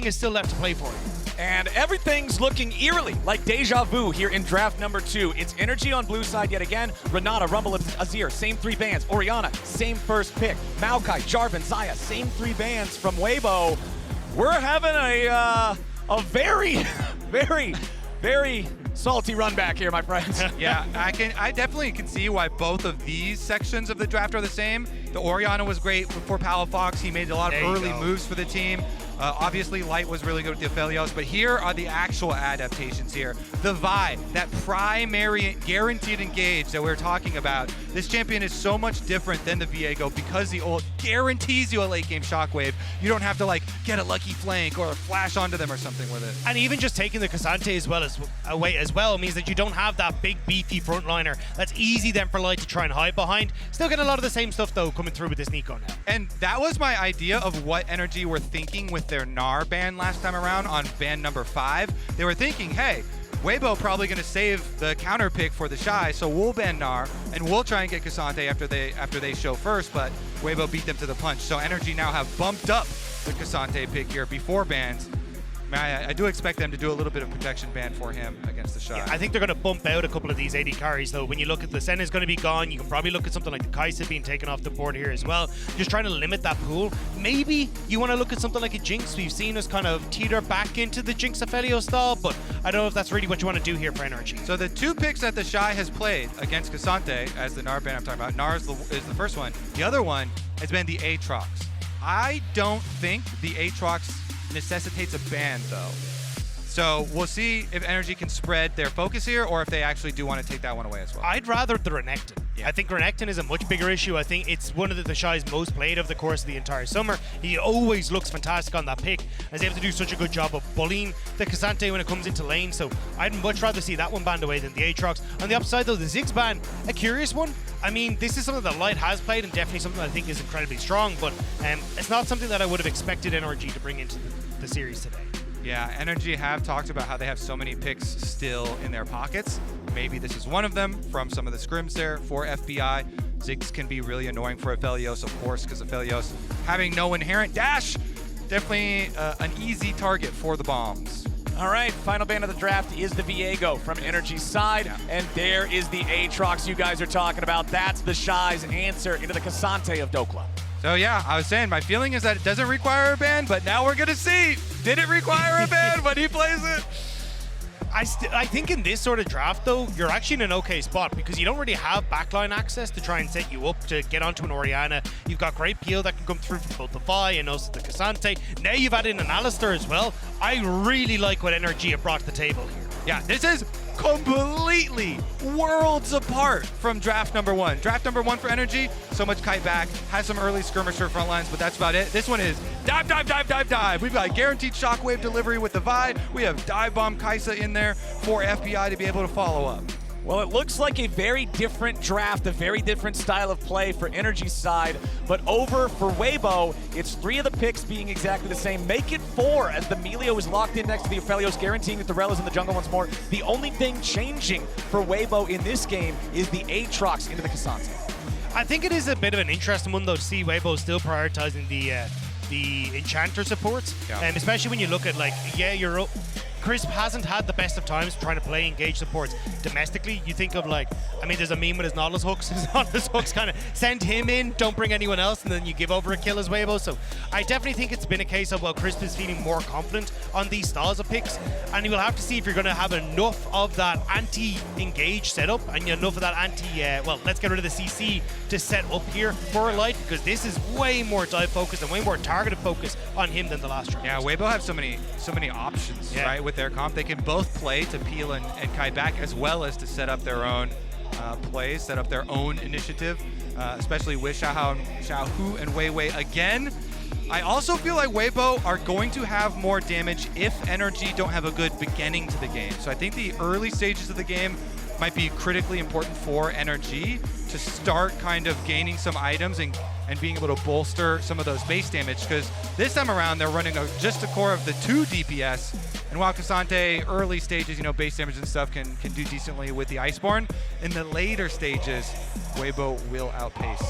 is still left to play for. And everything's looking eerily like deja vu here in draft number 2. It's NRG on blue side yet again. Renata, Rumble, Azir, same 3 bands. Orianna, same first pick. Maokai, Jarvan, Zaya, same 3 bands from Weibo. We're having a very, very salty run back here, my friends. Yeah, I definitely can see why both of these sections of the draft are the same. The Orianna was great for Palafox. He made a lot of early moves for the team. Obviously, Light was really good with the Aphelios, but here are the actual adaptations here. The Vi, that primary guaranteed engage that we're talking about. This champion is so much different than the Viego because the ult guarantees you a late game shockwave. You don't have to like get a lucky flank or flash onto them or something with it. And even just taking the Cassante away as well means that you don't have that big beefy frontliner. That's easy then for Light to try and hide behind. Still getting a lot of the same stuff though coming through with this Nico now. And that was my idea of what NRG were thinking with their Gnar ban last time around on ban number 5. They were thinking, hey, Weibo probably going to save the counter pick for the Shy, so we'll ban Gnar, and we'll try and get Cassante after they show first, but Weibo beat them to the punch. So NRG now have bumped up the Cassante pick here before bans. I do expect them to do a little bit of protection ban for him against the Shy. Yeah, I think they're going to bump out a couple of these AD carries, though. When you look at the Senna is going to be gone, you can probably look at something like the Kai'Sa being taken off the board here as well. Just trying to limit that pool. Maybe you want to look at something like a Jinx. We've seen us kind of teeter back into the Jinx Aphelios style, but I don't know if that's really what you want to do here for NRG. So the 2 picks that the Shy has played against Cassante, as the Gnar ban I'm talking about, Gnar is the first one. The other one has been the Aatrox. I don't think the Aatrox necessitates a ban, though. So we'll see if NRG can spread their focus here or if they actually do want to take that one away as well. I'd rather the Renekton. Yeah. I think Renekton is a much bigger issue. I think it's one of the Shy's most played over the course of the entire summer. He always looks fantastic on that pick. He's able to do such a good job of bullying the Cassante when it comes into lane. So I'd much rather see that one banned away than the Aatrox. On the upside though, the Ziggs ban, a curious one. I mean, this is something that Light has played and definitely something that I think is incredibly strong, but it's not something that I would have expected NRG to bring into the series today. Yeah, NRG have talked about how they have so many picks still in their pockets. Maybe this is one of them from some of the scrims there for FBI. Ziggs can be really annoying for Aphelios, of course, because Aphelios having no inherent dash, definitely an easy target for the bombs. All right, final ban of the draft is the Viego from NRG's side, and there is the Aatrox you guys are talking about. That's the Shy's answer into the Cassante of Dokla. So yeah, I was saying, my feeling is that it doesn't require a ban, but now we're gonna see. Did it require a ban when he plays it? I think in this sort of draft, though, you're actually in an okay spot because you don't really have backline access to try and set you up to get onto an Orianna. You've got great peel that can come through from both the Vi and also the Cassante. Now you've added in an Alistar as well. I really like what NRG have brought to the table here. Yeah, this is completely worlds apart from draft number 1. Draft number 1 for NRG, so much kite back, has some early skirmisher front lines, but that's about it. This one is dive, dive, dive, dive, dive. We've got guaranteed shockwave delivery with the Vi. We have dive bomb Kai'Sa in there for FBI to be able to follow up. Well, it looks like a very different draft, a very different style of play for NRG's side, but over for Weibo, it's 3 of the picks being exactly the same. Make it 4 as the Melio is locked in next to the Aphelios, guaranteeing that the Rel is in the jungle once more. The only thing changing for Weibo in this game is the Aatrox into the Cassante. I think it is a bit of an interesting one, though, to see Weibo still prioritizing the Enchanter supports, especially when you look at, like, Crisp hasn't had the best of times trying to play engage supports domestically. You think of, like, I mean, there's a meme with his Nautilus hooks. His Nautilus hooks kind of send him in, don't bring anyone else, and then you give over a kill as Weibo. So I definitely think it's been a case of, well, Crisp is feeling more confident on these styles of picks, and you will have to see if you're going to have enough of that anti-engage setup and enough of that well, let's get rid of the CC to set up here for Light, because this is way more dive focused and way more targeted focus on him than the last round. Yeah, Weibo have so many options, right, with their comp. They can both play to peel and kite back, as well as to set up their own plays, set up their own initiative, especially with Xiaohu and Wei Wei again. I also feel like Weibo are going to have more damage if NRG don't have a good beginning to the game. So I think the early stages of the game might be critically important for NRG to start kind of gaining some items and being able to bolster some of those base damage, because this time around they're running just a core of the 2 DPS, and while Cassante early stages, base damage and stuff can do decently with the Iceborne, in the later stages, Weibo will outpace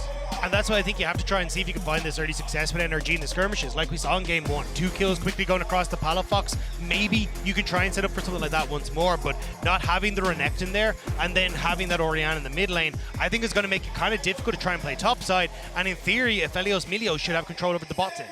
And that's why I think you have to try and see if you can find this early success with NRG in the skirmishes. Like we saw in game 1, 2 kills quickly going across the Palafox. Maybe you could try and set up for something like that once more, but not having the Renekton there and then having that Orianna in the mid lane, I think is going to make it kind of difficult to try and play topside. And in theory, Aphelios Milio should have control over the bot end.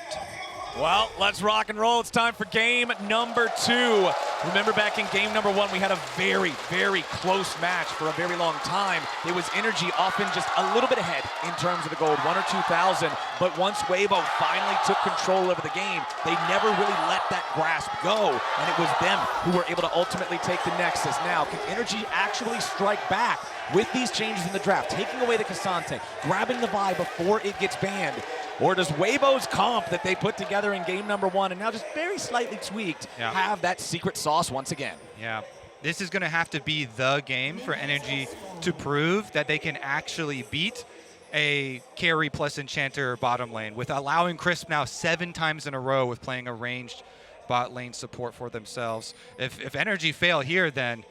Well, let's rock and roll. It's time for game number 2. Remember back in game number 1, we had a very, very close match for a very long time. It was NRG often just a little bit ahead in terms of the gold, 1 or 2,000. But once Weibo finally took control over the game, they never really let that grasp go. And it was them who were able to ultimately take the Nexus. Now, can NRG actually strike back with these changes in the draft, taking away the Cassante, grabbing the Vi before it gets banned? Or does Weibo's comp that they put together in game number 1 and now just very slightly tweaked have that secret sauce once again? Yeah. This is going to have to be the game for NRG to prove that they can actually beat a carry plus enchanter bottom lane with allowing Crisp now 7 times in a row with playing a ranged bot lane support for themselves. If NRG fail here, then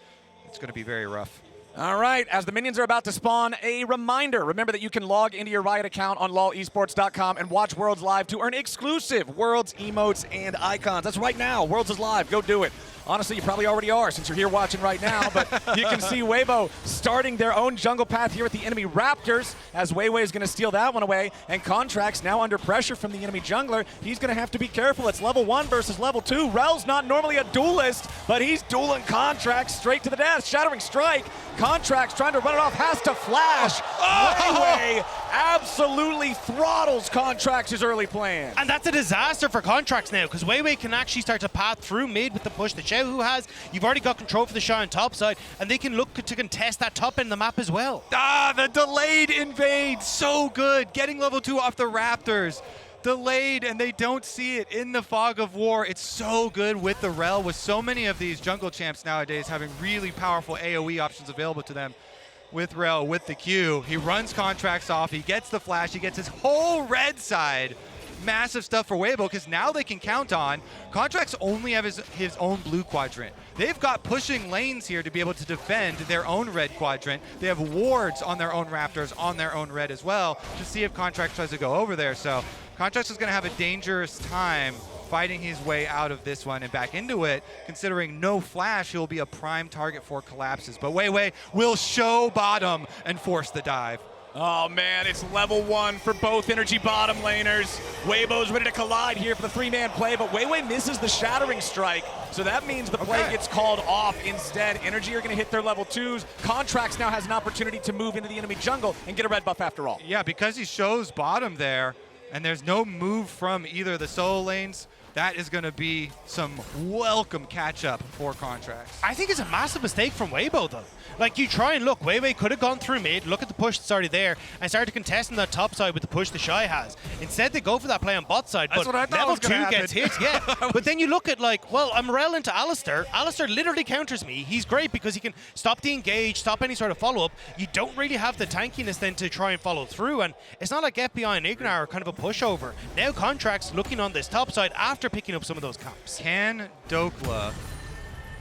it's going to be very rough. All right, as the minions are about to spawn, a reminder. Remember that you can log into your Riot account on lolesports.com and watch Worlds live to earn exclusive Worlds emotes and icons. That's right now. Worlds is live. Go do it. Honestly, you probably already are since you're here watching right now, but you can see Weibo starting their own jungle path here at the enemy Raptors, as Weiwei is going to steal that one away, and Contract's now under pressure from the enemy jungler. He's going to have to be careful. It's level 1 versus level 2. Rel's not normally a duelist, but he's dueling Contract straight to the death. Shattering Strike. Contract's trying to run it off, has to flash. Weiwei absolutely throttles Contract's early plan. And that's a disaster for Contracts now, because Weiwei can actually start to path through mid with the push that who has. You've already got control for the Shy on top side, and they can look to contest that top end of the map as well. The delayed invade, so good. Getting level 2 off the Raptors. Delayed, and they don't see it in the fog of war. It's so good with the Rel, with so many of these jungle champs nowadays having really powerful AoE options available to them. With Rel, with the Q, he runs Contracts off, he gets the flash, he gets his whole red side. Massive stuff for Weibo, because now they can count on Contracts only have his own blue quadrant. They've got pushing lanes here to be able to defend their own red quadrant. They have wards on their own Raptors, on their own red as well, to see if Contracts tries to go over there. So Contracts is going to have a dangerous time fighting his way out of this one and back into it. Considering no flash, he'll be a prime target for collapses. But Weiwei will show bottom and force the dive. Oh man, it's level 1 for both NRG bottom laners. Weibo's ready to collide here for the 3-man play, but Weiwei misses the Shattering Strike, so that means the play gets called off instead. NRG are going to hit their level 2s. Contracts now has an opportunity to move into the enemy jungle and get a red buff after all. Yeah, because he shows bottom there, and there's no move from either of the solo lanes, that is going to be some welcome catch-up for Contracts. I think it's a massive mistake from Weibo, though. Like, you try and look, Weiwei could have gone through mid, look at the push that's already there, and started to contest on that top side with the push the Shy has. Instead, they go for that play on bot side, That's but what I thought level was gonna 2 gets hit, yeah. But then you look at, like, well, I'm Rel into Alistar. Alistar literally counters me. He's great because he can stop the engage, stop any sort of follow-up. You don't really have the tankiness then to try and follow through, and it's not like FBI and Ignar are kind of a pushover. Now Contracts looking on this top side after picking up some of those camps. Can Dokla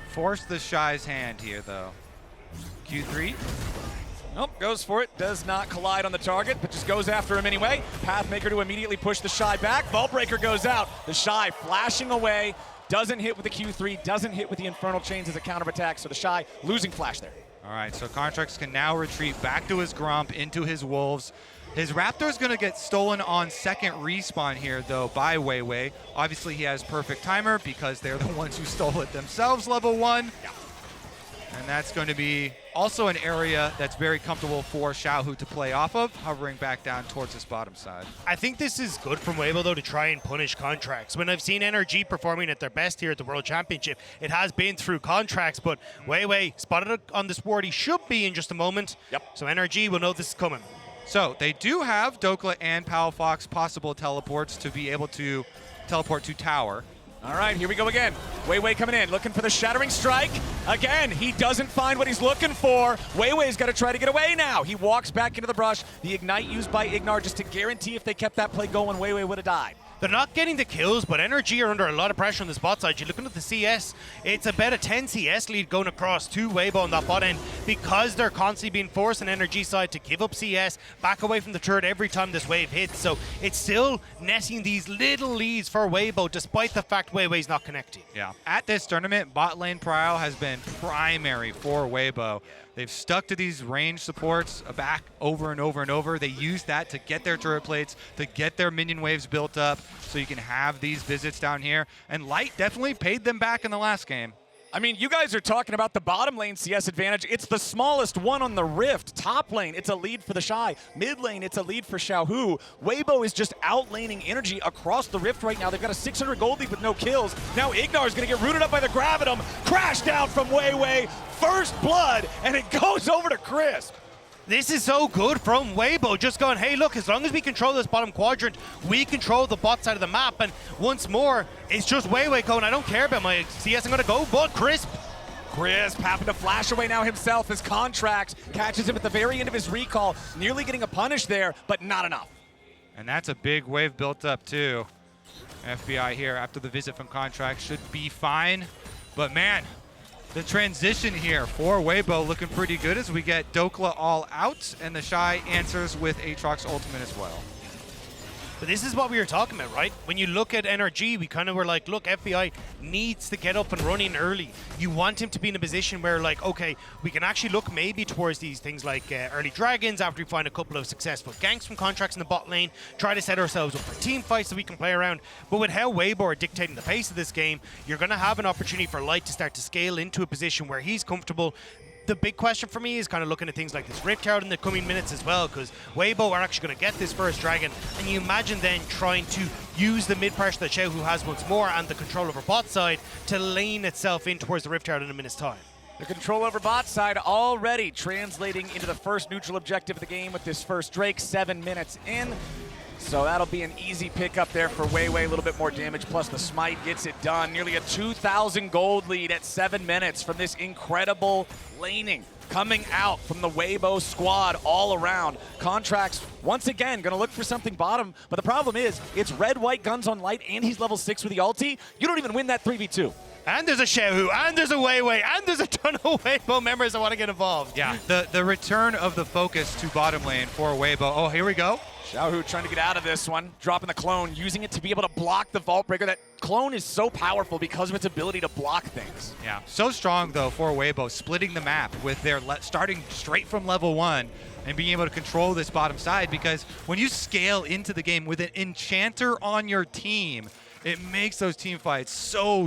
force the Shy's hand here, though? Q3? Nope, goes for it. Does not collide on the target, but just goes after him anyway. Pathmaker to immediately push the Shy back. Vault Breaker goes out. The Shy flashing away. Doesn't hit with the Q3. Doesn't hit with the Infernal Chains as a counterattack. So the Shy losing flash there. All right, so Contracts can now retreat back to his Gromp, into his Wolves. His Raptor's going to get stolen on second respawn here, though, by Weiwei. Obviously, he has perfect timer because they're the ones who stole it themselves, level 1. Yeah. And that's going to be also an area that's very comfortable for Xiaohu to play off of, hovering back down towards his bottom side. I think this is good from Weibo, though, to try and punish Contracts. When I've seen NRG performing at their best here at the World Championship, it has been through Contracts, but Weiwei spotted it on this ward he should be in just a moment. Yep. So NRG will know this is coming. So they do have Dokla and Palafox possible teleports to be able to teleport to tower. All right, here we go again. Weiwei coming in, looking for the Shattering Strike. Again, he doesn't find what he's looking for. Weiwei's got to try to get away now. He walks back into the brush. The Ignite used by Ignar just to guarantee if they kept that play going, Weiwei would have died. They're not getting the kills, but NRG are under a lot of pressure on the spot side. You're looking at the CS, it's about a 10 CS lead going across to Weibo on that bot end because they're constantly being forced on NRG side to give up CS, back away from the turret every time this wave hits. So it's still netting these little leads for Weibo despite the fact Weiwei's not connecting. Yeah. At this tournament, bot lane Prowl has been primary for Weibo. They've stuck to these range supports back over and over and over. They use that to get their turret plates, to get their minion waves built up, so you can have these visits down here. And Light definitely paid them back in the last game. I mean, you guys are talking about the bottom lane CS advantage. It's the smallest one on the Rift. Top lane, it's a lead for the Shy. Mid lane, it's a lead for Xiaohu. Weibo is just outlaning Energy across the Rift right now. They've got a 600 gold lead with no kills. Now Ignar is going to get rooted up by the Gravitum. Crash down from Weiwei. First blood, and it goes over to Chris. This is so good from Weibo, just going, hey, look, as long as we control this bottom quadrant, we control the bot side of the map. And once more, it's just Weiwei going, I don't care about my CS, I'm going to go, but Crisp having to flash away now himself. His contract catches him at the very end of his recall, nearly getting a punish there, but not enough. And that's a big wave built up too. FBI here after the visit from contract should be fine. But man, the transition here for Weibo looking pretty good as we get Dokla all out, and the Shy answers with Aatrox ultimate as well. But this is what we were talking about, right? When you look at NRG, we kind of were like, look, FBI needs to get up and running early. You want him to be in a position where, like, okay, we can actually look maybe towards these things like early dragons after we find a couple of successful ganks from contracts in the bot lane, try to set ourselves up for team fights so we can play around. But with how Weibo are dictating the pace of this game, you're going to have an opportunity for Light to start to scale into a position where he's comfortable. The big question for me is kind of looking at things like this Rift Herald in the coming minutes as well, because Weibo are actually going to get this first dragon, and you imagine then trying to use the mid pressure that Xiaohu has once more and the control over bot side to lane itself in towards the Rift Herald in a minute's time. The control over bot side already translating into the first neutral objective of the game with this first Drake, 7 minutes in. So that'll be an easy pickup there for Weiwei, a little bit more damage, plus the smite gets it done. Nearly a 2,000 gold lead at 7 minutes from this incredible laning coming out from the Weibo squad all around. Contracts, once again, gonna look for something bottom, but the problem is, it's red, white, guns on Light, and he's level 6 with the ulti. You don't even win that 3v2. And there's a Xiaohu, and there's a Weiwei, and there's a ton of Weibo members that want to get involved. Yeah, the return of the focus to bottom lane for Weibo. Oh, here we go. Xiaohu trying to get out of this one, dropping the clone, using it to be able to block the Vault Breaker. That clone is so powerful because of its ability to block things. Yeah, so strong though for Weibo, splitting the map with their starting straight from level 1 and being able to control this bottom side, because when you scale into the game with an enchanter on your team, it makes those team fights so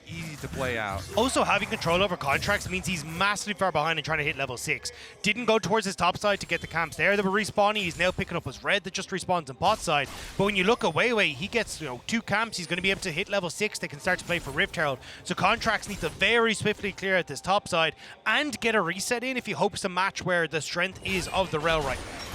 easy to play out. Also, having control over contracts means he's massively far behind and trying to hit level 6. Didn't go towards his top side to get the camps there that were respawning. He's now picking up his red that just respawns on bot side. But when you look at Weiwei, he gets 2 camps. He's going to be able to hit level 6. They can start to play for Rift Herald. So contracts need to very swiftly clear out this top side and get a reset in if he hopes to match where the strength is of the Rel right now.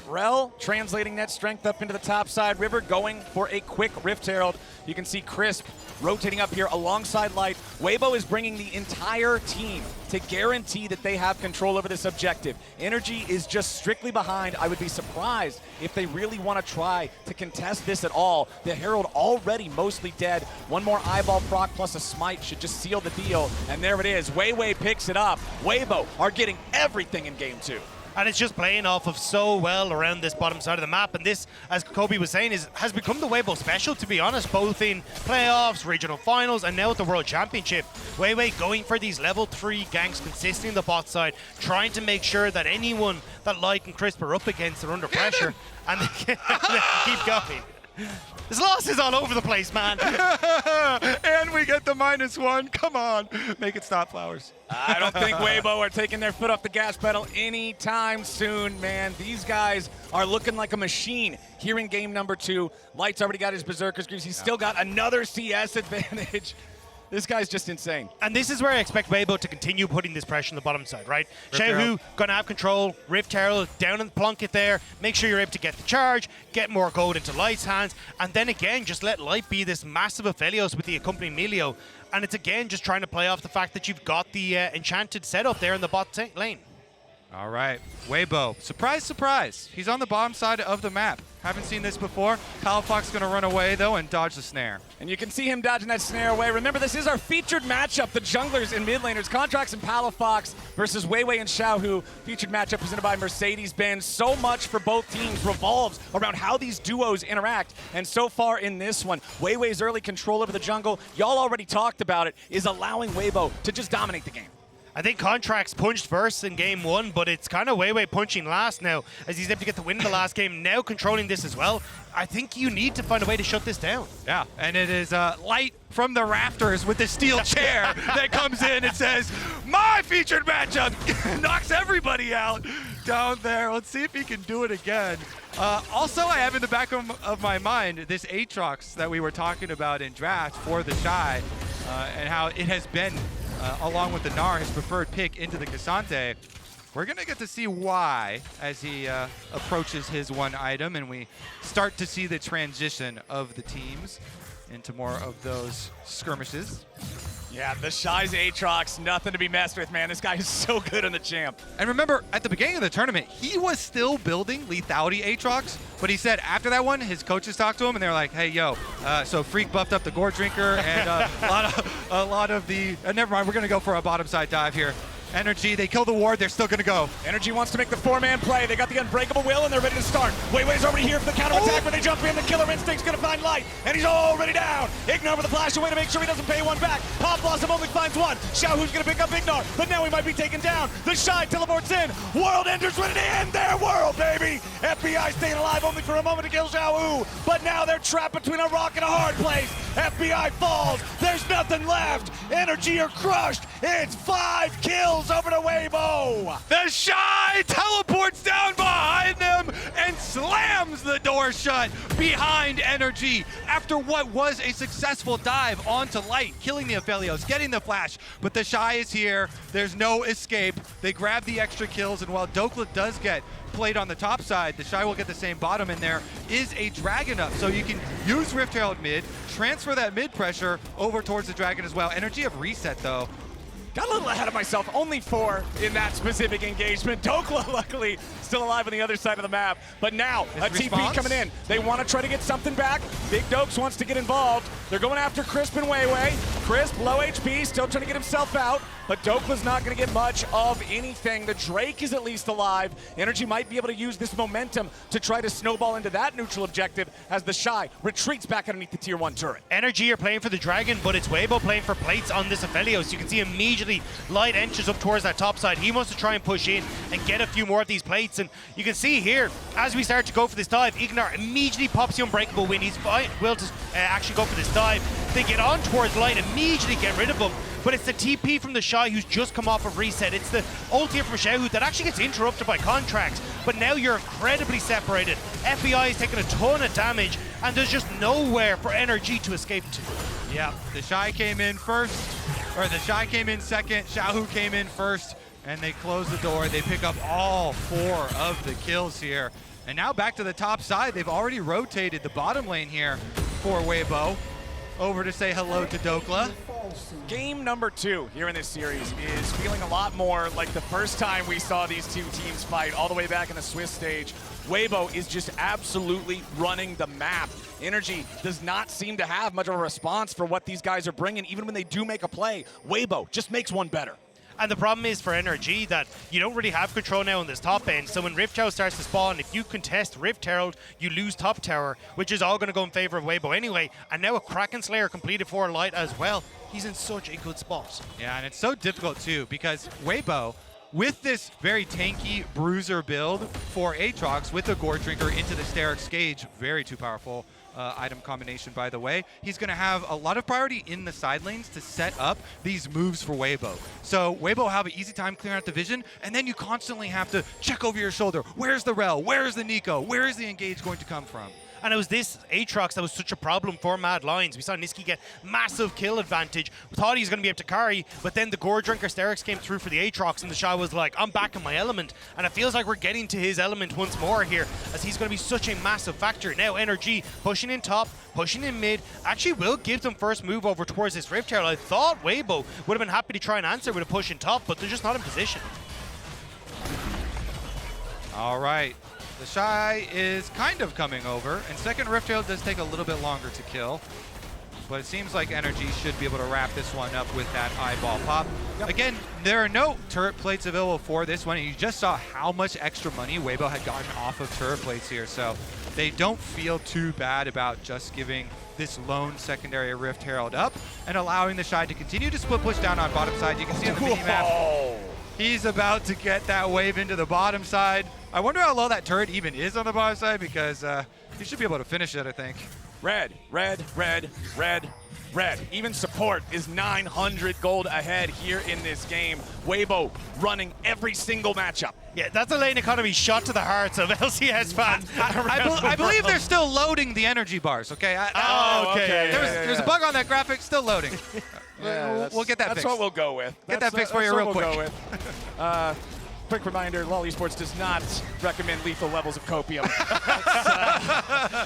Rel translating that strength up into the top side. River going for a quick Rift Herald. You can see Crisp rotating up here alongside Light. Weibo is bringing the entire team to guarantee that they have control over this objective. Energy is just strictly behind. I would be surprised if they really want to try to contest this at all. The Herald already mostly dead. One more eyeball proc plus a smite should just seal the deal. And there it is. Weiwei picks it up. Weibo are getting everything in game 2. And it's just playing off of so well around this bottom side of the map. And this, as Kobe was saying, has become the Weibo special, to be honest, both in playoffs, regional finals, and now at the World Championship. Weiwei going for these level 3 ganks consistently in the bot side, trying to make sure that anyone that Light and Crisp are up against are under pressure. And they can keep going. There's losses all over the place, man. And we get the -1. Come on. Make it stop, Flowers. I don't think Weibo are taking their foot off the gas pedal anytime soon, man. These guys are looking like a machine here in game number 2. Light's already got his Berserker's Greaves. He's still got another CS advantage. This guy's just insane. And this is where I expect Weibo to continue putting this pressure on the bottom side, right? Xiaohu going to have control. Rift Herald down and plunk it there. Make sure you're able to get the charge, get more gold into Light's hands, and then again, just let Light be this massive Aphelios with the accompanying Melio. And it's again just trying to play off the fact that you've got the Enchanted setup there in the bot lane. All right, Weibo, surprise, surprise. He's on the bottom side of the map. Haven't seen this before. Kyle Fox gonna run away though and dodge the snare. And you can see him dodging that snare away. Remember, this is our featured matchup, the junglers and mid laners, Contracts and Palafox versus Weiwei and Xiaohu. Featured matchup presented by Mercedes-Benz. So much for both teams revolves around how these duos interact. And so far in this one, Weiwei's early control over the jungle, y'all already talked about it, is allowing Weibo to just dominate the game. I think Contracts punched first in game 1, but it's kind of Weiwei punching last now, as he's able to get the win in the last game, now controlling this as well. I think you need to find a way to shut this down. Yeah, and it is Light from the rafters with the steel chair that comes in and says, my featured matchup, knocks everybody out down there. Let's see if he can do it again. Also, I have in the back of my mind this Aatrox that we were talking about in draft for the Shy, and how it has been along with the Gnar, his preferred pick into the Cassante. We're going to get to see why as he approaches his one item and we start to see the transition of the teams into more of those skirmishes. Yeah, the Shy's Aatrox, nothing to be messed with, man. This guy is so good on the champ. And remember, at the beginning of the tournament, he was still building lethality Aatrox, but he said after that one, his coaches talked to him and they were like, hey, yo, so Freak buffed up the Gore Drinker and a lot of the, never mind, we're going to go for a bottom side dive here. NRG, they kill the ward, they're still gonna go. NRG wants to make the 4-man play. They got the Unbreakable Will and they're ready to start. Weiwei's already here for the counterattack, but they jump in. The Killer Instinct's gonna find Light, and he's already down. Ignar with the flash away to make sure he doesn't pay one back. Pop Blossom only finds one. Xiaohu's gonna pick up Ignar, but now he might be taken down. The Shy teleports in. World Enders ready to end their world, baby. FBI staying alive only for a moment to kill Xiaohu, but now they're trapped between a rock and a hard place. FBI falls. There's nothing left. NRG are crushed. It's 5 kills over to Weibo. The Shy teleports down behind them and slams the door shut behind NRG after what was a successful dive onto Light, killing the Aphelios, getting the flash. But the Shy is here. There's no escape. They grab the extra kills, and while Dokla does get played on the top side, the Shy will get the same bottom, and there is a Dragon up. So you can use Rift Herald mid, transfer that mid pressure over towards the Dragon as well. NRG have reset though. Got a little ahead of myself, only 4 in that specific engagement. Dokla, luckily, still alive on the other side of the map. But now, a TP coming in. They want to try to get something back. Big Dokes wants to get involved. They're going after Crisp and Weiwei. Crisp, low HP, still trying to get himself out. But Dokla's not going to get much of anything. The Drake is at least alive. NRG might be able to use this momentum to try to snowball into that neutral objective as the Shy retreats back underneath the tier 1 turret. NRG are playing for the Dragon, but it's Weibo playing for plates on this Aphelios. You can see immediately Light enters up towards that top side. He wants to try and push in and get a few more of these plates. And you can see here, as we start to go for this dive, Ignar immediately pops the Unbreakable Win. He's will to actually go for this dive. They get on towards Light, immediately get rid of him. But it's the TP from the Shy who's just come off of reset. It's the ult here from Xiaohu that actually gets interrupted by Contracts. But now you're incredibly separated. FBI is taking a ton of damage, and there's just nowhere for NRG to escape to. Yeah, the Shy came in first, or the Shy came in second, Xiaohu came in first, and they close the door. They pick up all 4 of the kills here. And now back to the top side. They've already rotated the bottom lane here for Weibo. Over to say hello to Dokla. Game number 2 here in this series is feeling a lot more like the first time we saw these two teams fight all the way back in the Swiss stage. Weibo is just absolutely running the map. NRG does not seem to have much of a response for what these guys are bringing. Even when they do make a play, Weibo just makes one better. And the problem is for NRG that you don't really have control now on this top end. So when Rift Herald starts to spawn, if you contest Rift Herald, you lose top tower, which is all going to go in favor of Weibo anyway. And now a Kraken Slayer completed for Light as well. He's in such a good spot. Yeah, and it's so difficult too because Weibo, with this very tanky bruiser build for Aatrox with the Gore Drinker into the Sterix Gauge, very too powerful item combination, by the way. He's going to have a lot of priority in the side lanes to set up these moves for Weibo. So Weibo will have an easy time clearing out the vision, and then you constantly have to check over your shoulder. Where's the Rel? Where's the Nico? Where is the engage going to come from? And it was this Aatrox that was such a problem for Mad Lions. We saw Niski get massive kill advantage. We thought he was going to be able to carry, but then the Gore Drinker Sterix came through for the Aatrox, and the Shy was like, I'm back in my element. And it feels like we're getting to his element once more here, as he's going to be such a massive factor. Now NRG pushing in top, pushing in mid, actually will give them first move over towards this Rift Herald. I thought Weibo would have been happy to try and answer with a push in top, but they're just not in position. All right. The Shy is kind of coming over, and second Rift Herald does take a little bit longer to kill. But it seems like NRG should be able to wrap this one up with that eyeball pop. Yep. Again, there are no turret plates available for this one, and you just saw how much extra money Weibo had gotten off of turret plates here, so they don't feel too bad about just giving this lone secondary Rift Herald up and allowing the Shy to continue to split push down on bottom side. You can see on the mini-map, he's about to get that wave into the bottom side. I wonder how low that turret even is on the bottom side, because he should be able to finish it, I think. Red, red, red, red, red. Even support is 900 gold ahead here in this game. Weibo running every single matchup. Yeah, that's a lane economy shot to the hearts of LCS fans. I believe they're still loading the energy bars, okay? Okay. There's a bug on that graphic, still loading. Yeah, we'll get that fixed. That's what we'll go with. Get that fixed for you real quick. Quick reminder, LoL Esports does not recommend lethal levels of copium.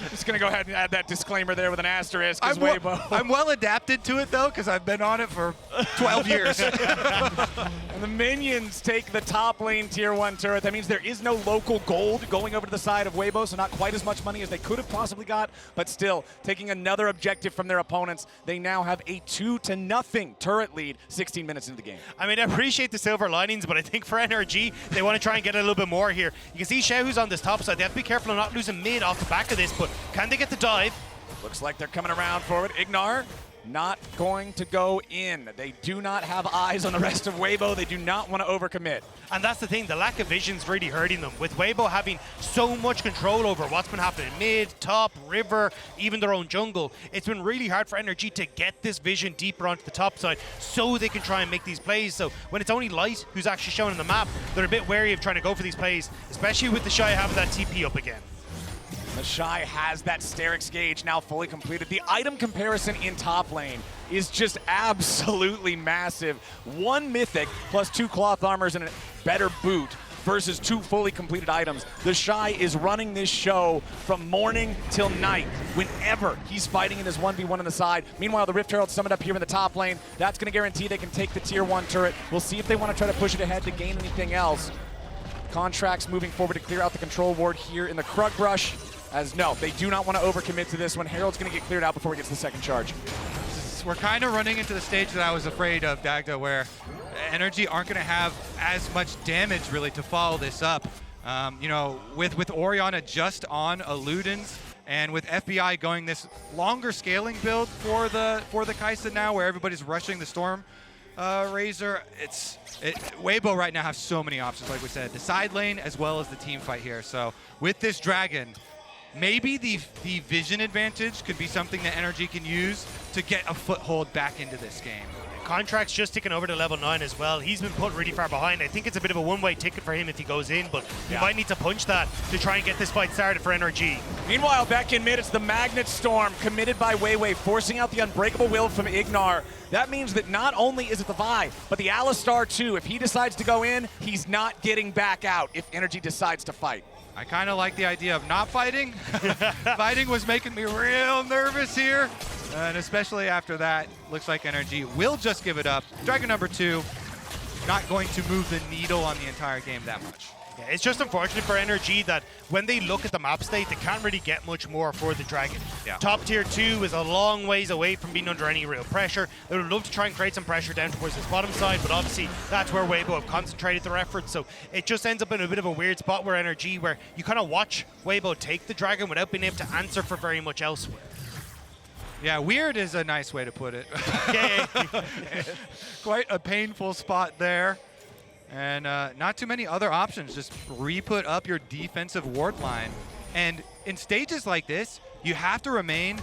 Just going to go ahead and add that disclaimer there with an asterisk. I'm well adapted to it, though, because I've been on it for 12 years. And the minions take the top lane tier 1 turret. That means there is no local gold going over to the side of Weibo, so not quite as much money as they could have possibly got, but still taking another objective from their opponents. They now have a 2-0 turret lead 16 minutes into the game. I mean, I appreciate the silver linings, but I think for NRG, they want to try and get a little bit more here. You can see Xiaohu's on this top side. They have to be careful of not losing mid off the back of this, but can they get the dive? Looks like they're coming around forward. Ignar not going to go in. They do not have eyes on the rest of Weibo. They do not want to overcommit. And that's the thing, the lack of vision's really hurting them. With Weibo having so much control over what's been happening mid, top, river, even their own jungle, it's been really hard for NRG to get this vision deeper onto the top side so they can try and make these plays. So when it's only Light who's actually shown on the map, they're a bit wary of trying to go for these plays, especially with the Shy having that TP up again. The Shy has that Sterix gauge now fully completed. The item comparison in top lane is just absolutely massive. 1 mythic plus 2 cloth armors and a better boot versus 2 fully completed items. The Shy is running this show from morning till night whenever he's fighting in his 1v1 on the side. Meanwhile, the Rift Herald summoned up here in the top lane. That's going to guarantee they can take the tier 1 turret. We'll see if they want to try to push it ahead to gain anything else. Contracts moving forward to clear out the control ward here in the Krug Brush. As no, they do not want to overcommit to this one. Herald's going to get cleared out before he gets the second charge. We're kind of running into the stage that I was afraid of, Dagda, where NRG aren't going to have as much damage really to follow this up. You know, with Orianna just on Ludens, and with FBI going this longer scaling build for the Kai'Sa now, where everybody's rushing the Storm Razor, Weibo right now have so many options, like we said, the side lane as well as the team fight here. So with this Dragon, maybe the vision advantage could be something that NRG can use to get a foothold back into this game. Contract's just ticking over to level 9 as well. He's been put really far behind. I think it's a bit of a one-way ticket for him if he goes in, but he might need to punch that to try and get this fight started for NRG. Meanwhile, back in mid, it's the Magnet Storm committed by Weiwei, forcing out the Unbreakable Will from Ignar. That means that not only is it the Vi, but the Alistar too. If he decides to go in, he's not getting back out if NRG decides to fight. I kind of like the idea of not fighting. Fighting was making me real nervous here. And especially after that, looks like NRG will just give it up. Dragon number 2, not going to move the needle on the entire game that much. Yeah, it's just unfortunate for NRG that when they look at the map state, they can't really get much more for the Dragon. Yeah. Top tier 2 is a long ways away from being under any real pressure. They would love to try and create some pressure down towards this bottom side, but obviously that's where Weibo have concentrated their efforts. So it just ends up in a bit of a weird spot where NRG, where you kind of watch Weibo take the Dragon without being able to answer for very much elsewhere. Yeah, weird is a nice way to put it. Yeah. Quite a painful spot there. And not too many other options. Just re-put up your defensive ward line. And in stages like this, you have to remain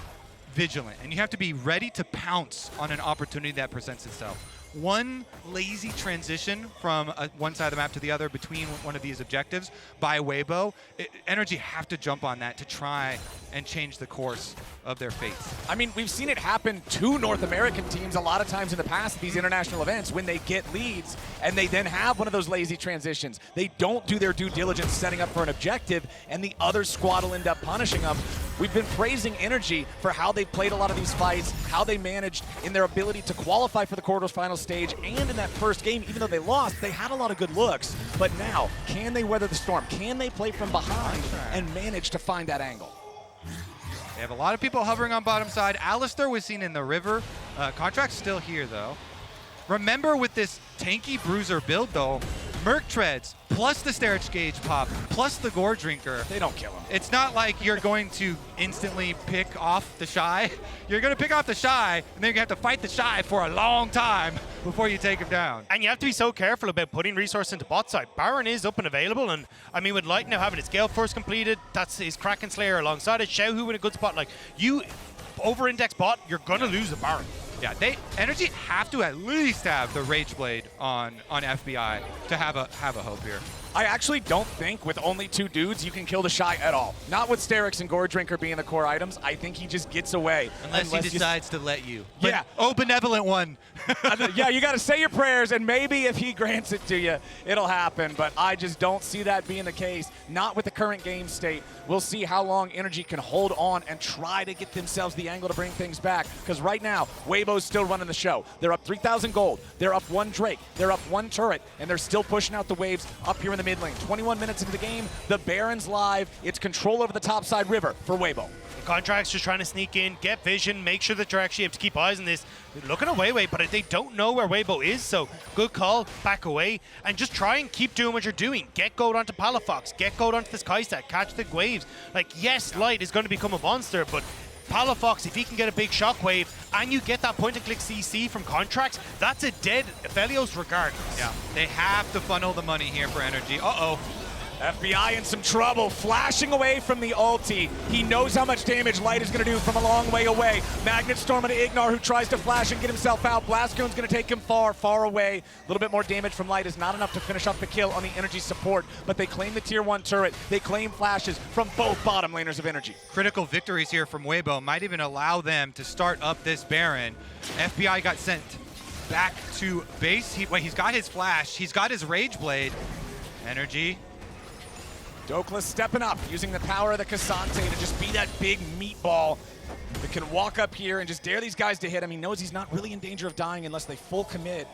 vigilant. And you have to be ready to pounce on an opportunity that presents itself. One lazy transition from one side of the map to the other between one of these objectives by Weibo, NRG have to jump on that to try and change the course of their fates. I mean, we've seen it happen to North American teams a lot of times in the past at these international events when they get leads and they then have one of those lazy transitions. They don't do their due diligence setting up for an objective and the other squad will end up punishing them. We've been praising NRG for how they've played a lot of these fights, how they managed in their ability to qualify for the quarterfinals stage and in that first game, even though they lost, they had a lot of good looks. But now, can they weather the storm? Can they play from behind and manage to find that angle? They have a lot of people hovering on bottom side. Alistair was seen in the river. Contract's still here, though. Remember, with this tanky bruiser build, though, Merc Treads, plus the Starich Gauge pop, plus the Gore Drinker. They don't kill him. It's not like you're going to instantly pick off the Shy. You're going to pick off the Shy, and then you're going to have to fight the Shy for a long time before you take him down. And you have to be so careful about putting resource into bot side. Baron is up and available, and I mean, with Light now having his Gale Force completed, that's his Kraken Slayer alongside it. Xiaohu in a good spot. Like, you over-index bot, you're going to lose the Baron. Yeah, NRG have to at least have the Rage Blade on FBI to have a hope here. I actually don't think with only 2 dudes you can kill the Shy at all. Not with Sterix and Gore Drinker being the core items. I think he just gets away. Unless he decides to let you. Yeah. Oh, benevolent one. Yeah, you got to say your prayers, and maybe if he grants it to you, it'll happen. But I just don't see that being the case. Not with the current game state. We'll see how long NRG can hold on and try to get themselves the angle to bring things back. Because right now, Weibo's still running the show. They're up 3,000 gold. They're up 1 Drake. They're up 1 turret. And they're still pushing out the waves up here in the mid lane. 21 minutes into the game. The Baron's live. It's control over the topside river for Weibo. Contracts just trying to sneak in, get vision, make sure that you're actually able to keep eyes on this. They're looking at Weiwei, but they don't know where Weibo is, so good call, back away, and just try and keep doing what you're doing. Get gold onto Palafox, get gold onto this Kaista, catch the waves. Like, yes, Light is going to become a monster, but Palafox, if he can get a big shockwave and you get that point-and-click CC from Contracts, that's a dead Aphelios regardless. Yeah, they have to funnel the money here for NRG. Uh-oh. FBI in some trouble, flashing away from the ulti. He knows how much damage Light is going to do from a long way away. Magnet Storm into Ignar, who tries to flash and get himself out. Blastgone's going to take him far, far away. A little bit more damage from Light is not enough to finish off the kill on the NRG support, but they claim the tier 1 turret. They claim flashes from both bottom laners of NRG. Critical victories here from Weibo might even allow them to start up this Baron. FBI got sent back to base. He's got his flash. He's got his Rage Blade. NRG. Dokla stepping up, using the power of the Cassante to just be that big meatball that can walk up here and just dare these guys to hit him. He knows he's not really in danger of dying unless they full commit.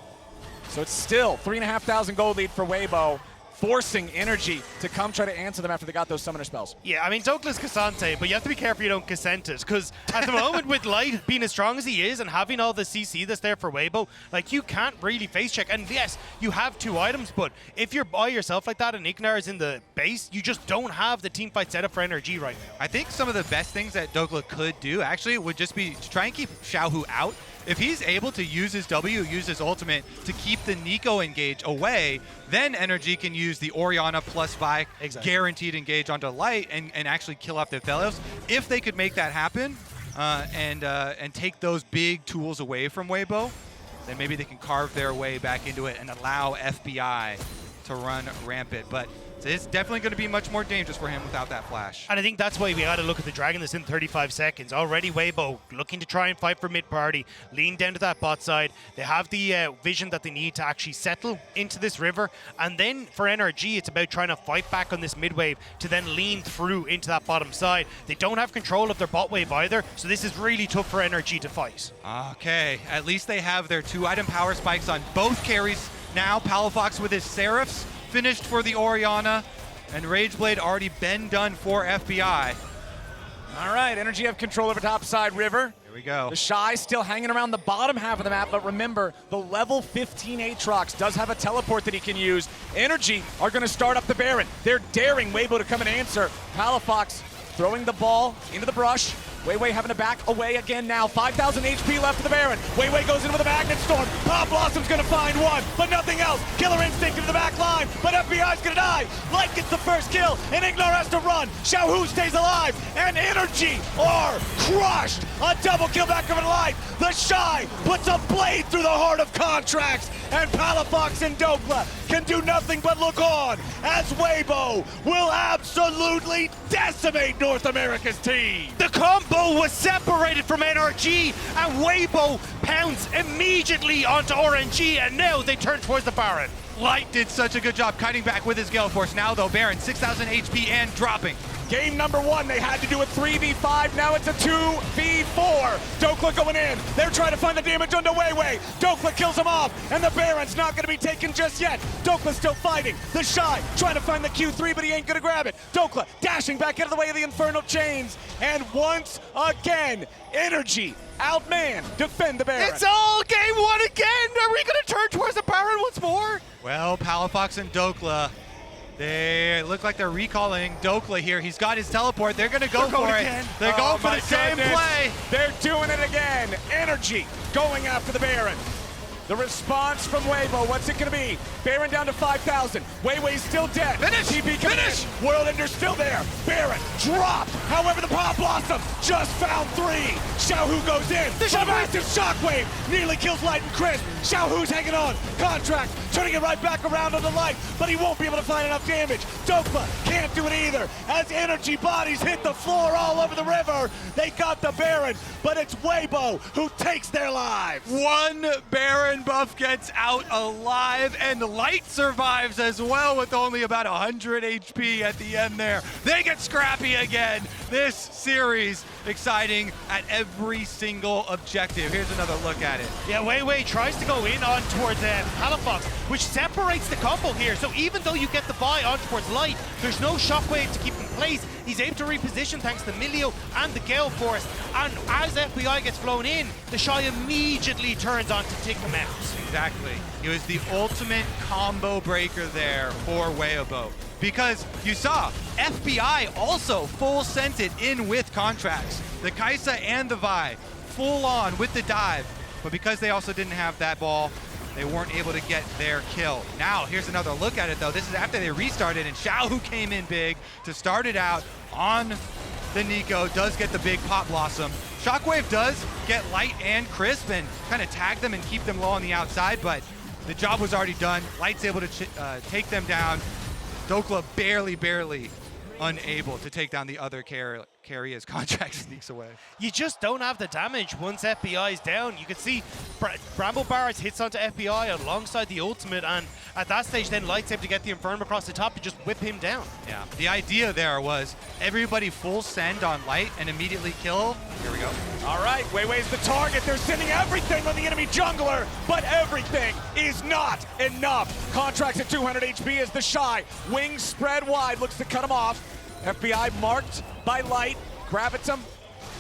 So it's still 3,500 gold lead for Weibo, forcing NRG to come try to answer them after they got those summoner spells. Yeah, I mean, Douglas Cassante, but you have to be careful you don't Cassant it, because at the moment with Light being as strong as he is and having all the CC that's there for Weibo, like, you can't really face check. And yes, you have 2 items, but if you're by yourself like that and Ignar is in the base, you just don't have the team fight set up for NRG right now. I think some of the best things that Dokla could do actually would just be to try and keep Xiaohu out. If he's able to use his W, use his ultimate to keep the Nico engage away, then NRG can use the Orianna plus Vi guaranteed engage onto Light and actually kill off the Aphelios. If they could make that happen and take those big tools away from Weibo, then maybe they can carve their way back into it and allow FBI to run rampant. But it's definitely going to be much more dangerous for him without that flash. And I think that's why we got to look at the Dragon that's in 35 seconds. Already Weibo looking to try and fight for mid-party, lean down to that bot side. They have the vision that they need to actually settle into this river. And then for NRG, it's about trying to fight back on this mid-wave to then lean through into that bottom side. They don't have control of their bot wave either, so this is really tough for NRG to fight. Okay, at least they have their 2-item power spikes on both carries. Now Palafox with his Seraphs finished for the Orianna, and Rage Blade already been done for FBI. All right, NRG have control over topside river. Here we go. The Shy still hanging around the bottom half of the map, but remember, the level 15 Aatrox does have a teleport that he can use. NRG are going to start up the Baron. They're daring Weibo to come and answer. Palafox throwing the ball into the brush. Weiwei having to back away again now. 5,000 HP left for the Baron. Weiwei goes in with a Magnet Storm. Pop Blossom's gonna find one, but nothing else. Killer Instinct into the back line, but FBI's gonna die. Light gets the first kill, and Ignar has to run. Xiaohu stays alive, and NRG are crushed. A double kill back over to Light. The Shy puts a blade through the heart of Contracts, and Palafox and Dokla can do nothing but look on as Weibo will absolutely decimate North America's team. The combo was separated from NRG, and Weibo pounds immediately onto RNG, and now they turn towards the Baron. Light did such a good job kiting back with his Gale Force. Now though, Baron, 6,000 HP and dropping. Game number 1, they had to do a 3v5. Now it's a 2v4. Dokla going in. They're trying to find the damage onto Weiwei. Dokla kills him off, and the Baron's not going to be taken just yet. Dokla's still fighting. The Shy trying to find the Q3, but he ain't going to grab it. Dokla dashing back out of the way of the Infernal Chains. And once again, NRG outman defend the Baron. It's all game 1 again. Are we going to turn towards the Baron once more? Well, Palafox and Dokla, they look like they're recalling Dokla here. He's got his teleport. They're going to go for it. They're going for the same play. They're doing it again. NRG going after the Baron. The response from Weibo, what's it going to be? Baron down to 5,000. Weiwei's still dead. Finish! TP coming Finish! in. World Ender's still there. Baron dropped. However, the Pop Blossom just found 3. Xiaohu goes in. The massive shockwave nearly kills Light and Crisp. Xiaohu's hanging on. Contract turning it right back around on the Light, but he won't be able to find enough damage. Dokla can't do it either. As NRG bodies hit the floor all over the river, they got the Baron, but it's Weibo who takes their lives. One Baron buff gets out alive, and Light survives as well with only about 100 HP at the end there. They get scrappy again. This series exciting at every single objective. Here's another look at it. Yeah, Weiwei tries to go in on towards Palafox, which separates the combo here. So even though you get the buy on towards Light, there's no shockwave to keep in place. He's able to reposition thanks to Milio and the Gale Force. And as FBI gets flown in, the Shy immediately turns on to take them out. Exactly. He was the ultimate combo breaker there for Weibo. Because you saw FBI also full sent it in with contracts. The Kaisa and the Vi full on with the dive. But because they also didn't have that ball, they weren't able to get their kill. Now, here's another look at it though. This is after they restarted, and Xiaohu came in big to start it out on the Nico, does get the big Pop Blossom. Shockwave does get Light and Crisp and kind of tag them and keep them low on the outside, but the job was already done. Light's able to take them down. Dokla barely unable to take down the other carry as Contract sneaks away. You just don't have the damage once FBI is down. You can see Bramble Barrett hits onto FBI alongside the ultimate, and at that stage then Light's able to get the Infernal across the top to just whip him down. Yeah, the idea there was everybody full send on Light and immediately kill. Here we go. All right, Weiwei's the target. They're sending everything on the enemy jungler, but everything is not enough. Contract's at 200 HP as the Shy. Wings spread wide, looks to cut him off. FBI marked by Light, gravits him,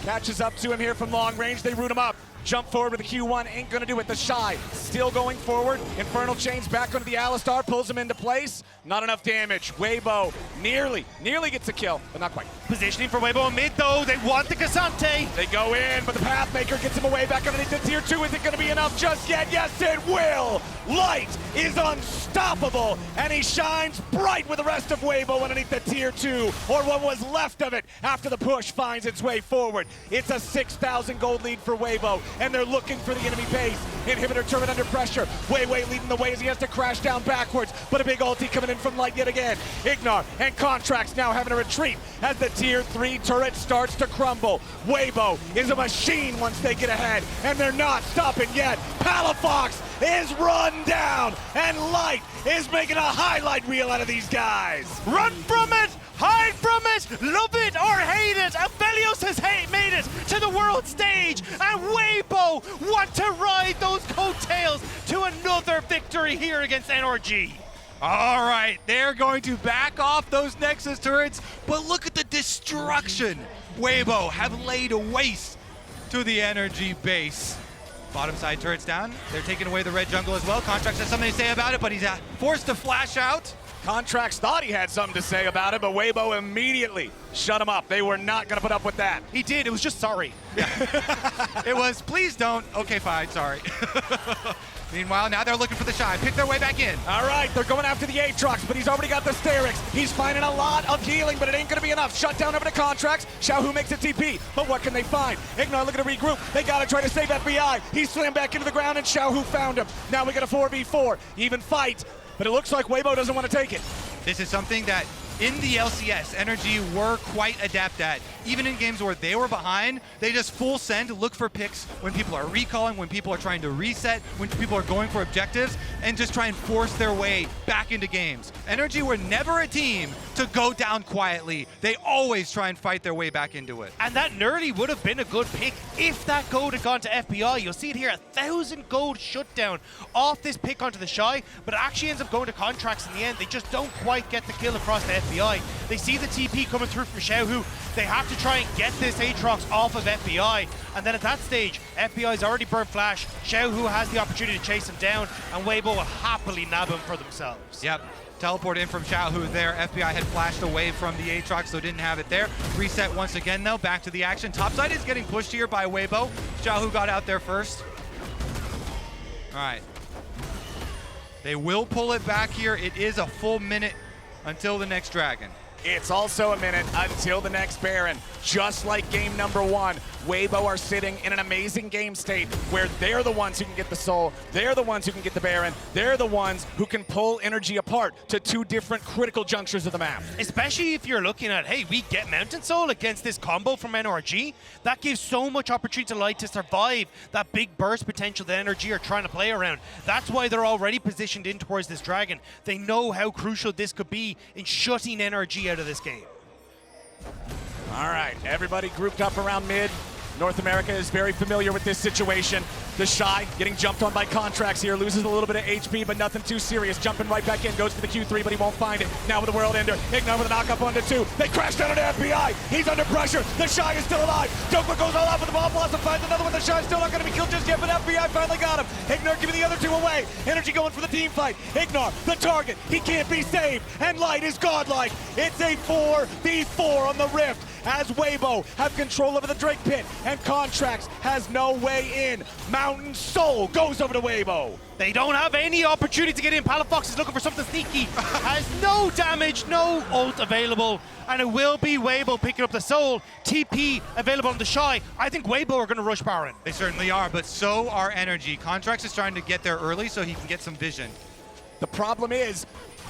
catches up to him here from long range. They root him up. Jump forward with the Q1, ain't gonna do it. The Shy still going forward. Infernal Chains back onto the Alistar, pulls him into place. Not enough damage. Weibo nearly gets a kill, but not quite. Positioning for Weibo in mid though, they want the Cassante. They go in, but the Pathmaker gets him away back underneath the tier 2. Is it gonna be enough just yet? Yes, it will! Light is unstoppable, and he shines bright with the rest of Weibo underneath the tier 2, or what was left of it after the push finds its way forward. It's a 6,000 gold lead for Weibo, and they're looking for the enemy base. Inhibitor turret under pressure. Weiwei leading the way as he has to crash down backwards, but a big ulti coming in from Light yet again. Ignar and Contracts now having a retreat as the tier 3 turret starts to crumble. Weibo is a machine once they get ahead, and they're not stopping yet. Palafox is run down, and Light is making a highlight reel out of these guys. Run from it! Hide from it! Love it or hate it! Aphelios has made it to the world stage, and Weibo want to ride those coattails to another victory here against NRG. All right, they're going to back off those Nexus turrets, but look at the destruction Weibo have laid waste to the NRG base. Bottom side turrets down. They're taking away the red jungle as well. Contracts has something to say about it, but he's forced to flash out. Contracts thought he had something to say about it, but Weibo immediately shut him up. They were not going to put up with that. He did. It was just sorry. Yeah. It was, please don't. Okay, fine, sorry. Meanwhile, now they're looking for the Shy. Pick their way back in. All right, they're going after the Aatrox, but he's already got the Sterix. He's finding a lot of healing, but it ain't going to be enough. Shut down over to Contracts. Xiaohu makes a TP, but what can they find? Ignar looking to regroup. They got to try to save FBI. He slammed back into the ground, and Xiaohu found him. Now we got a 4v4. Even fight, but it looks like Weibo doesn't want to take it. This is something that in the LCS, NRG were quite adept at. Even in games where they were behind, they just full send, look for picks when people are recalling, when people are trying to reset, when people are going for objectives, and just try and force their way back into games. NRG were never a team to go down quietly. They always try and fight their way back into it. And that Nerdy would have been a good pick if that gold had gone to FBI. You'll see it here, 1,000 gold shutdown off this pick onto the Shy, but it actually ends up going to Contracts in the end. They just don't quite get the kill across the FBI. They see the TP coming through from Xiaohu. They have to try and get this Aatrox off of FBI, and then at that stage, FBI's already burnt Flash. Xiaohu has the opportunity to chase him down, and Weibo will happily nab him for themselves. Yep. Teleport in from Xiaohu there. FBI had flashed away from the Aatrox, so didn't have it there. Reset once again, though. Back to the action. Topside is getting pushed here by Weibo. Xiaohu got out there first. All right. They will pull it back here. It is a full minute until the next Dragon. It's also a minute until the next Baron. Just like game number 1, Weibo are sitting in an amazing game state where they're the ones who can get the Soul, they're the ones who can get the Baron, they're the ones who can pull NRG apart to 2 different critical junctures of the map. Especially if you're looking at, hey, we get Mountain Soul against this combo from NRG. That gives so much opportunity to Light to survive that big burst potential that NRG are trying to play around. That's why they're already positioned in towards this Dragon. They know how crucial this could be in shutting NRG out of this game. All right, everybody grouped up around mid. North America is very familiar with this situation. The Shy getting jumped on by Contracts here, loses a little bit of HP, but nothing too serious. Jumping right back in, goes for the Q3, but he won't find it. Now with the World Ender, Ignite with a knock up onto 2. They crash down into FBI. He's under pressure. The Shy is still alive. Dokla goes all out with the Ball Blossom, finds another one. The Shy's still not going to be killed just yet, but FBI finally got him. Ignore giving the other 2 away. NRG going for the team fight. Ignore, the target. He can't be saved, and Light is godlike. It's a 4v4 on the Rift, as Weibo have control over the Drake Pit, and Contracts has no way in. Mountain Soul goes over to Weibo. They don't have any opportunity to get in. Palafox is looking for something sneaky. Has no damage, no ult available, and it will be Weibo picking up the Soul. TP available on the Shy. I think Weibo are going to rush Baron. They certainly are, but so are NRG. Contracts is trying to get there early so he can get some vision. The problem is,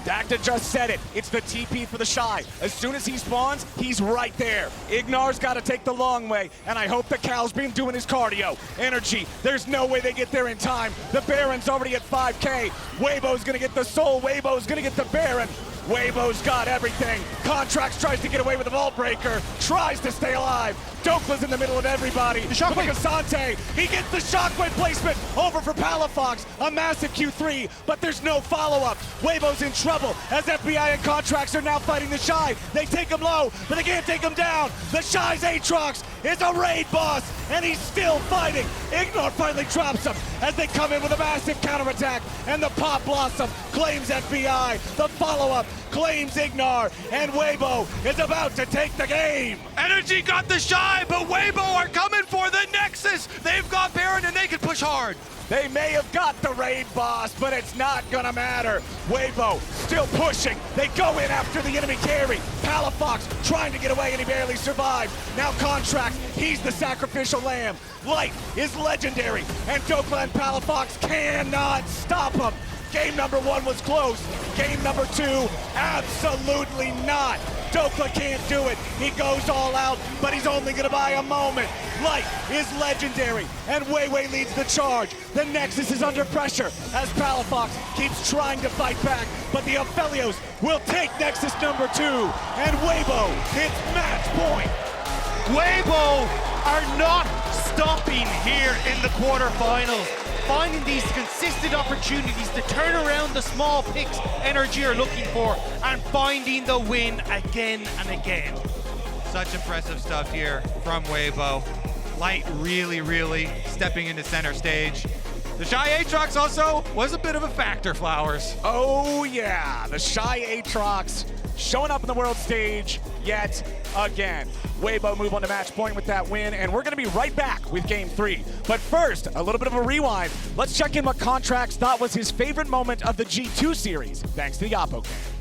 Dacta just said it. It's the TP for the Shy. As soon as he spawns, he's right there. Ignar's got to take the long way, and I hope the Cal's been doing his cardio. NRG, there's no way they get there in time. The Baron's already at 5K. Weibo's going to get the Soul. Weibo's going to get the Baron. Weibo's got everything. Contracts tries to get away with the Vault Breaker. Tries to stay alive. Dokla's in the middle of everybody. The Shockwave Asante. He gets the Shockwave placement over for Palafox. A massive Q3, but there's no follow-up. Weibo's in trouble as FBI and Contracts are now fighting the Shy. They take him low, but they can't take him down. The Shy's Aatrox is a raid boss, and he's still fighting. Ignore finally drops him as they come in with a massive counterattack, and the Pop Blossom claims FBI. The follow-up claims Ignore, and Weibo is about to take the game. NRG got the Shy, but Weibo are coming for the Nexus. They've got Baron, and they can push hard. They may have got the raid boss, but it's not gonna matter. Weibo still pushing. They go in after the enemy carry. Palafox trying to get away, and he barely survived. Now Contracts, he's the sacrificial lamb. Light is legendary, and Dokla and Palafox cannot stop him. Game number 1 was close. Game number 2, absolutely not. Dokla can't do it. He goes all out, but he's only gonna buy a moment. Light is legendary, and Weiwei leads the charge. The Nexus is under pressure as Palafox keeps trying to fight back, but the Aphelios will take Nexus number 2, and Weibo hits match point. Weibo are not stopping here in the quarterfinals, finding these consistent opportunities to turn around the small picks NRG are looking for and finding the win again and again. Such impressive stuff here from Weibo. Light really stepping into center stage. The Shy Aatrox also was a bit of a factor, Flowers. Oh yeah, the Shy Aatrox showing up on the world stage yet again. Weibo move on to match point with that win, and we're going to be right back with game 3. But first, a little bit of a rewind. Let's check in what Contracts thought was his favorite moment of the G2 series, thanks to the Oppo Cam.